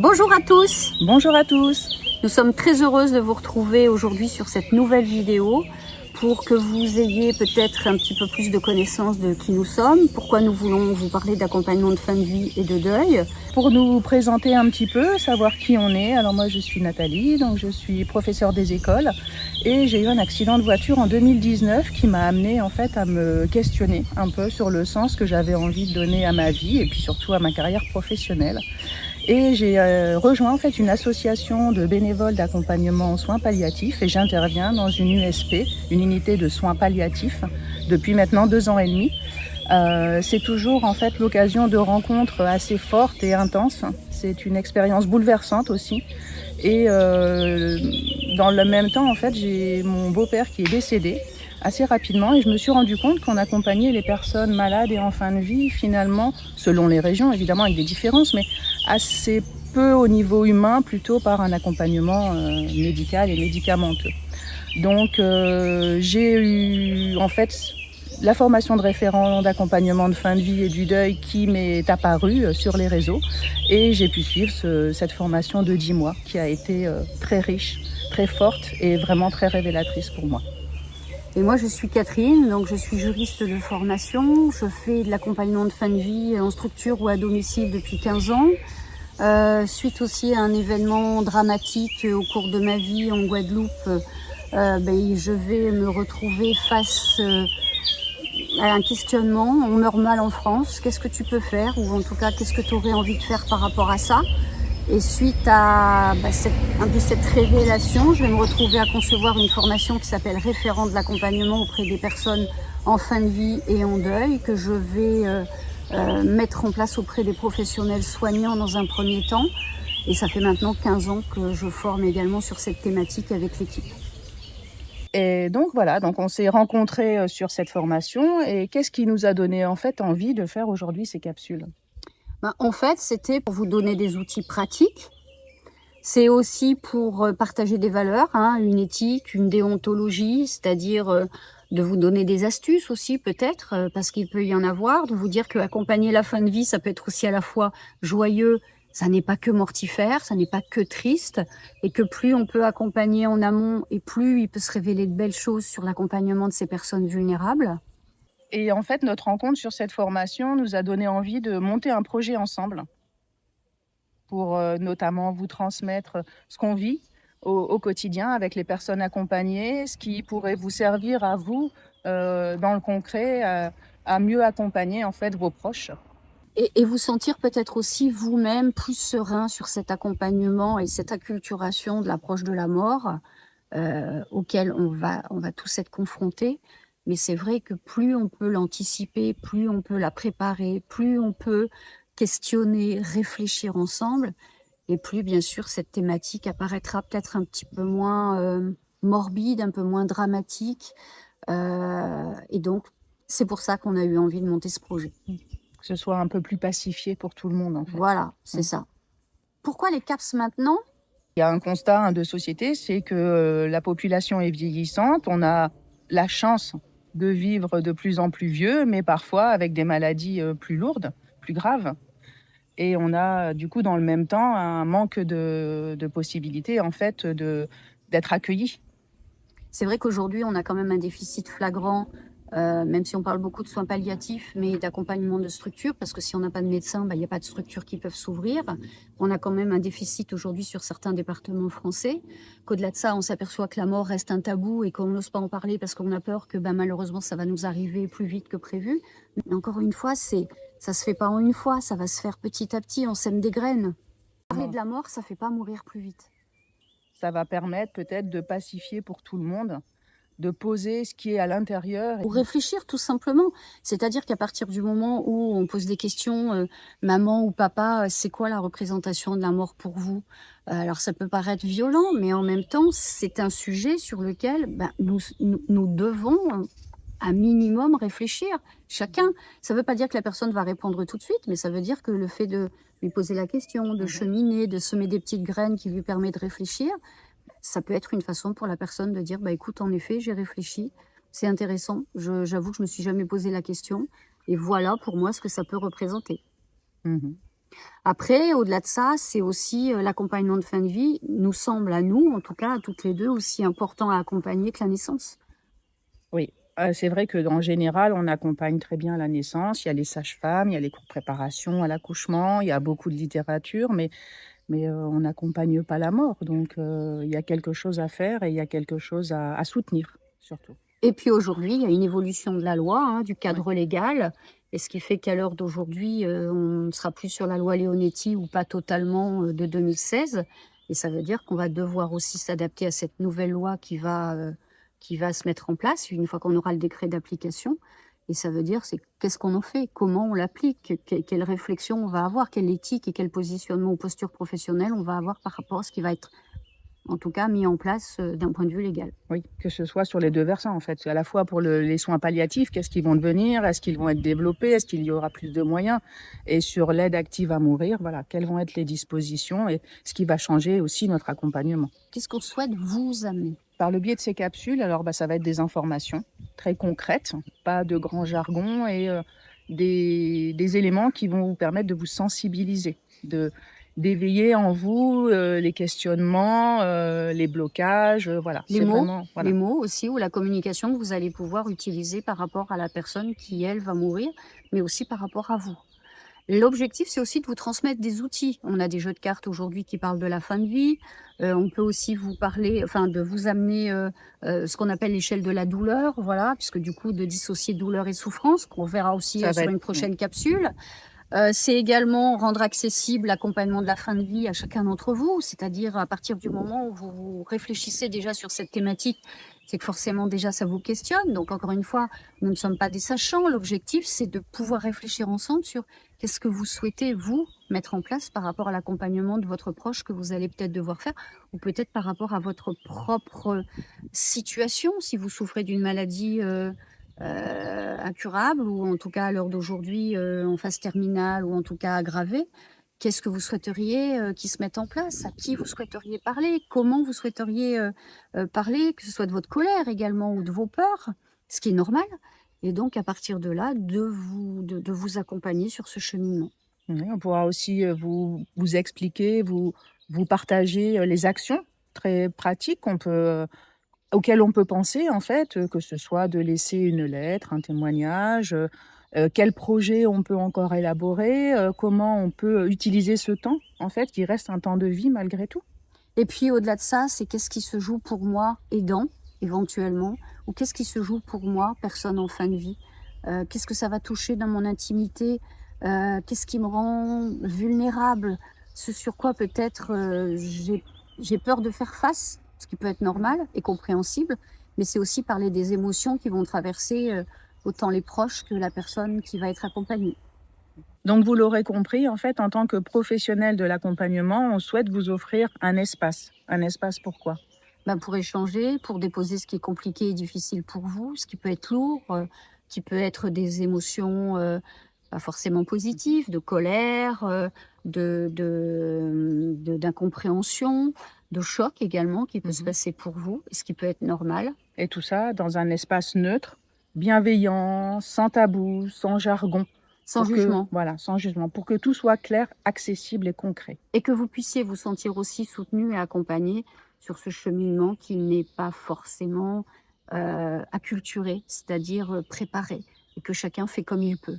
Bonjour à tous. Bonjour à tous. Nous sommes très heureuses de vous retrouver aujourd'hui sur cette nouvelle vidéo pour que vous ayez peut-être un petit peu plus de connaissance de qui nous sommes, pourquoi nous voulons vous parler d'accompagnement de fin de vie et de deuil. Pour nous présenter un petit peu, savoir qui on est, alors moi je suis Nathalie, donc je suis professeure des écoles et j'ai eu un accident de voiture en 2019 qui m'a amenée en fait à me questionner un peu sur le sens que j'avais envie de donner à ma vie et puis surtout à ma carrière professionnelle. Et j'ai rejoint en fait une association de bénévoles d'accompagnement en soins palliatifs et j'interviens dans une USP, une unité de soins palliatifs, depuis maintenant 2 ans et demi. C'est toujours en fait l'occasion de rencontres assez fortes et intenses. C'est une expérience bouleversante aussi. Et dans le même temps, en fait, j'ai mon beau-père qui est décédé assez rapidement et je me suis rendu compte qu'on accompagnait les personnes malades et en fin de vie, finalement, selon les régions, évidemment avec des différences, mais assez peu au niveau humain, plutôt par un accompagnement médical et médicamenteux. Donc j'ai eu en fait la formation de référent d'accompagnement de fin de vie et du deuil qui m'est apparue sur les réseaux et j'ai pu suivre cette formation de 10 mois qui a été très riche, très forte et vraiment très révélatrice pour moi. Et moi je suis Catherine, donc je suis juriste de formation, je fais de l'accompagnement de fin de vie en structure ou à domicile depuis 15 ans. Suite aussi à un événement dramatique au cours de ma vie en Guadeloupe, je vais me retrouver face à un questionnement. On meurt mal en France, qu'est-ce que tu peux faire? Ou en tout cas, qu'est-ce que tu aurais envie de faire par rapport à ça? Et suite à cette révélation, je vais me retrouver à concevoir une formation qui s'appelle référent de l'accompagnement auprès des personnes en fin de vie et en deuil, que je vais mettre en place auprès des professionnels soignants dans un premier temps. Et ça fait maintenant 15 ans que je forme également sur cette thématique avec l'équipe. Et donc voilà, donc on s'est rencontrés sur cette formation et qu'est-ce qui nous a donné en fait envie de faire aujourd'hui ces capsules? En fait, c'était pour vous donner des outils pratiques. C'est aussi pour partager des valeurs, une éthique, une déontologie, c'est-à-dire de vous donner des astuces aussi peut-être, parce qu'il peut y en avoir, de vous dire que accompagner la fin de vie, ça peut être aussi à la fois joyeux, ça n'est pas que mortifère, ça n'est pas que triste, et que plus on peut accompagner en amont et plus il peut se révéler de belles choses sur l'accompagnement de ces personnes vulnérables. Et en fait, notre rencontre sur cette formation nous a donné envie de monter un projet ensemble pour notamment vous transmettre ce qu'on vit au quotidien avec les personnes accompagnées, ce qui pourrait vous servir à vous dans le concret à mieux accompagner en fait vos proches. Et vous sentir peut-être aussi vous-même plus serein sur cet accompagnement et cette acculturation de l'approche de la mort auquel on va tous être confrontés. Mais c'est vrai que plus on peut l'anticiper, plus on peut la préparer, plus on peut questionner, réfléchir ensemble, et plus bien sûr cette thématique apparaîtra peut-être un petit peu moins morbide, un peu moins dramatique. Et donc, c'est pour ça qu'on a eu envie de monter ce projet. Que ce soit un peu plus pacifié pour tout le monde en fait. Voilà, c'est ça. Pourquoi les CAPS maintenant? Il y a un constat de société, c'est que la population est vieillissante, on a la chance de vivre de plus en plus vieux, mais parfois avec des maladies plus lourdes, plus graves. Et on a du coup dans le même temps un manque de possibilités en fait d'être accueillis. C'est vrai qu'aujourd'hui, on a quand même un déficit flagrant, même si on parle beaucoup de soins palliatifs, mais d'accompagnement de structures, parce que si on n'a pas de médecin, il n'y a pas de structures qui peuvent s'ouvrir. On a quand même un déficit aujourd'hui sur certains départements français, qu'au-delà de ça, on s'aperçoit que la mort reste un tabou et qu'on n'ose pas en parler parce qu'on a peur que malheureusement, ça va nous arriver plus vite que prévu. Mais encore une fois, ça se fait pas en une fois, ça va se faire petit à petit, on sème des graines. Parler de la mort, ça fait pas mourir plus vite. Ça va permettre peut-être de pacifier pour tout le monde, de poser ce qui est à l'intérieur. Pour réfléchir tout simplement. C'est-à-dire qu'à partir du moment où on pose des questions, maman ou papa, c'est quoi la représentation de la mort pour vous? Alors ça peut paraître violent, mais en même temps, c'est un sujet sur lequel nous devons un minimum réfléchir, chacun. Ça ne veut pas dire que la personne va répondre tout de suite, mais ça veut dire que le fait de lui poser la question, de cheminer, de semer des petites graines qui lui permettent de réfléchir, ça peut être une façon pour la personne de dire écoute, en effet, j'ai réfléchi, c'est intéressant, j'avoue que je me suis jamais posé la question, et voilà pour moi ce que ça peut représenter. Mmh. Après, au-delà de ça, c'est aussi l'accompagnement de fin de vie nous semble à nous, en tout cas à toutes les 2, aussi important à accompagner que la naissance. Oui, c'est vrai qu'en général, on accompagne très bien la naissance. Il y a les sages-femmes, il y a les cours de préparation à l'accouchement, il y a beaucoup de littérature, mais on n'accompagne pas la mort. Donc il y a quelque chose à faire et il y a quelque chose à soutenir, surtout. Et puis aujourd'hui, il y a une évolution de la loi, hein, du Ouais. cadre légal, et ce qui fait qu'à l'heure d'aujourd'hui, on ne sera plus sur la loi Leonetti ou pas totalement, de 2016, et ça veut dire qu'on va devoir aussi s'adapter à cette nouvelle loi qui va se mettre en place une fois qu'on aura le décret d'application, et ça veut dire c'est qu'est-ce qu'on en fait? Comment on l'applique? Quelle réflexion on va avoir? Quelle éthique et quel positionnement ou posture professionnelle on va avoir par rapport à ce qui va être, en tout cas, mis en place, d'un point de vue légal. Oui, que ce soit sur les 2 versants, en fait. À la fois pour les soins palliatifs, qu'est-ce qu'ils vont devenir? Est-ce qu'ils vont être développés? Est-ce qu'il y aura plus de moyens? Et sur l'aide active à mourir, voilà, quelles vont être les dispositions et ce qui va changer aussi notre accompagnement. Qu'est-ce qu'on souhaite vous amener? Par le biais de ces capsules, alors ça va être des informations très concrètes, pas de grand jargon et des éléments qui vont vous permettre de vous sensibiliser, d'éveiller en vous les questionnements, les blocages, voilà. Les C'est mots, vraiment, les voilà. mots aussi, ou la communication que vous allez pouvoir utiliser par rapport à la personne qui, elle, va mourir, mais aussi par rapport à vous. L'objectif, c'est aussi de vous transmettre des outils. On a des jeux de cartes aujourd'hui qui parlent de la fin de vie. On peut aussi vous parler, enfin, de vous amener ce qu'on appelle l'échelle de la douleur, voilà, puisque du coup, de dissocier douleur et souffrance, qu'on verra aussi Ça va sur être une prochaine capsule. C'est également rendre accessible l'accompagnement de la fin de vie à chacun d'entre vous, c'est-à-dire à partir du moment où vous réfléchissez déjà sur cette thématique, c'est que forcément déjà ça vous questionne. Donc encore une fois, nous ne sommes pas des sachants. L'objectif, c'est de pouvoir réfléchir ensemble sur qu'est-ce que vous souhaitez, vous, mettre en place par rapport à l'accompagnement de votre proche que vous allez peut-être devoir faire, ou peut-être par rapport à votre propre situation, si vous souffrez d'une maladie incurable, ou en tout cas à l'heure d'aujourd'hui en phase terminale, ou en tout cas aggravée. Qu'est-ce que vous souhaiteriez qui se mette en place? À qui vous souhaiteriez parler? Comment vous souhaiteriez parler? Que ce soit de votre colère également ou de vos peurs, ce qui est normal. Et donc à partir de là, de vous accompagner sur ce cheminement. Oui, on pourra aussi vous expliquer, vous partager les actions très pratiques auxquelles on peut penser, en fait, que ce soit de laisser une lettre, un témoignage, quel projet on peut encore élaborer, comment on peut utiliser ce temps, en fait, qui reste un temps de vie malgré tout. Et puis au-delà de ça, c'est qu'est-ce qui se joue pour moi, aidant, éventuellement, ou qu'est-ce qui se joue pour moi, personne en fin de vie. Qu'est-ce que ça va toucher dans mon intimité? Qu'est-ce qui me rend vulnérable? Ce sur quoi peut-être j'ai peur de faire face, ce qui peut être normal et compréhensible, mais c'est aussi parler des émotions qui vont traverser autant les proches que la personne qui va être accompagnée. Donc vous l'aurez compris, en fait, en tant que professionnel de l'accompagnement, on souhaite vous offrir un espace. Un espace pourquoi? Ben, pour échanger, pour déposer ce qui est compliqué et difficile pour vous, ce qui peut être lourd, qui peut être des émotions pas forcément positives, de colère, d'incompréhension, de choc également qui peut se passer pour vous, et ce qui peut être normal. Et tout ça dans un espace neutre, bienveillant, sans tabou, sans jargon. Sans Pour que jugement. voilà, sans jugement, pour que tout soit clair, accessible et concret. Et que vous puissiez vous sentir aussi soutenu et accompagné sur ce cheminement qui n'est pas forcément acculturé, c'est-à-dire préparé, et que chacun fait comme il peut.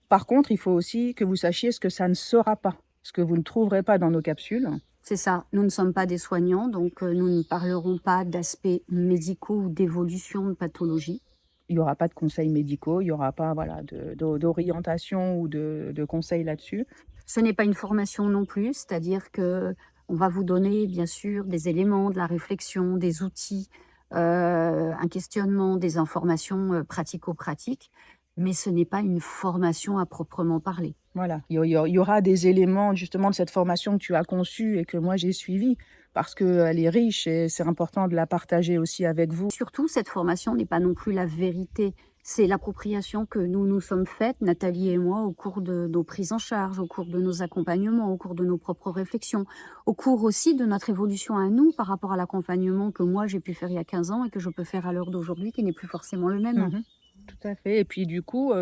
Par contre, il faut aussi que vous sachiez ce que ça ne sera pas, ce que vous ne trouverez pas dans nos capsules. C'est ça, nous ne sommes pas des soignants, donc nous ne parlerons pas d'aspects médicaux ou d'évolution de pathologie. Il n'y aura pas de conseils médicaux, il n'y aura pas voilà, d'orientation ou de conseils là-dessus. Ce n'est pas une formation non plus, c'est-à-dire que on va vous donner bien sûr des éléments, de la réflexion, des outils, un questionnement, des informations pratico-pratiques, mais ce n'est pas une formation à proprement parler. Voilà, il y aura des éléments justement de cette formation que tu as conçue et que moi j'ai suivie parce qu'elle est riche et c'est important de la partager aussi avec vous. Surtout, cette formation n'est pas non plus la vérité. C'est l'appropriation que nous nous sommes faites, Nathalie et moi, au cours de nos prises en charge, au cours de nos accompagnements, au cours de nos propres réflexions, au cours aussi de notre évolution à nous par rapport à l'accompagnement que moi j'ai pu faire il y a 15 ans et que je peux faire à l'heure d'aujourd'hui, qui n'est plus forcément le même. Tout à fait et puis du coup,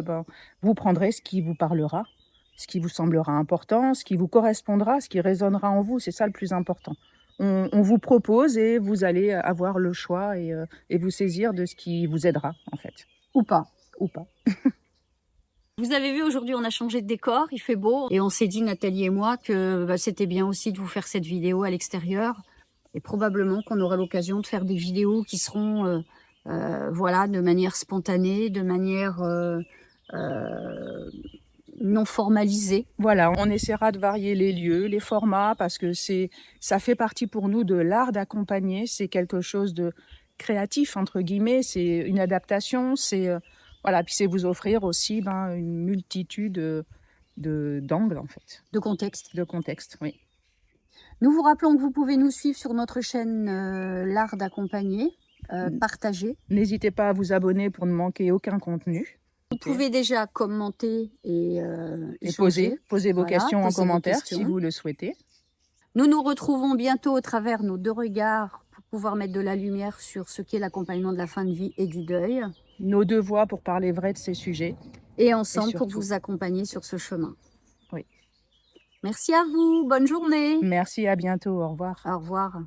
vous prendrez ce qui vous parlera ce qui vous semblera important, ce qui vous correspondra, ce qui résonnera en vous. C'est ça le plus important. On vous propose et vous allez avoir le choix et vous saisir de ce qui vous aidera, en fait. Ou pas. Ou pas. Vous avez vu, aujourd'hui, on a changé de décor, il fait beau. Et on s'est dit, Nathalie et moi, que c'était bien aussi de vous faire cette vidéo à l'extérieur. Et probablement qu'on aura l'occasion de faire des vidéos qui seront voilà, de manière spontanée, de manière non formalisée. Voilà, on essaiera de varier les lieux, les formats, parce que ça fait partie pour nous de l'art d'accompagner. C'est quelque chose de créatif, entre guillemets. C'est une adaptation, voilà, puis c'est vous offrir aussi une multitude d'angles, en fait. De contexte. De contexte, oui. Nous vous rappelons que vous pouvez nous suivre sur notre chaîne L'Art d'accompagner, partager. N'hésitez pas à vous abonner pour ne manquer aucun contenu. Vous pouvez déjà commenter et poser vos questions en commentaire si vous le souhaitez. Nous nous retrouvons bientôt au travers nos deux regards pour pouvoir mettre de la lumière sur ce qu'est l'accompagnement de la fin de vie et du deuil. Nos deux voix pour parler vrai de ces sujets. Et ensemble pour vous accompagner sur ce chemin. Oui. Merci à vous, bonne journée. Merci, à bientôt, au revoir. Au revoir.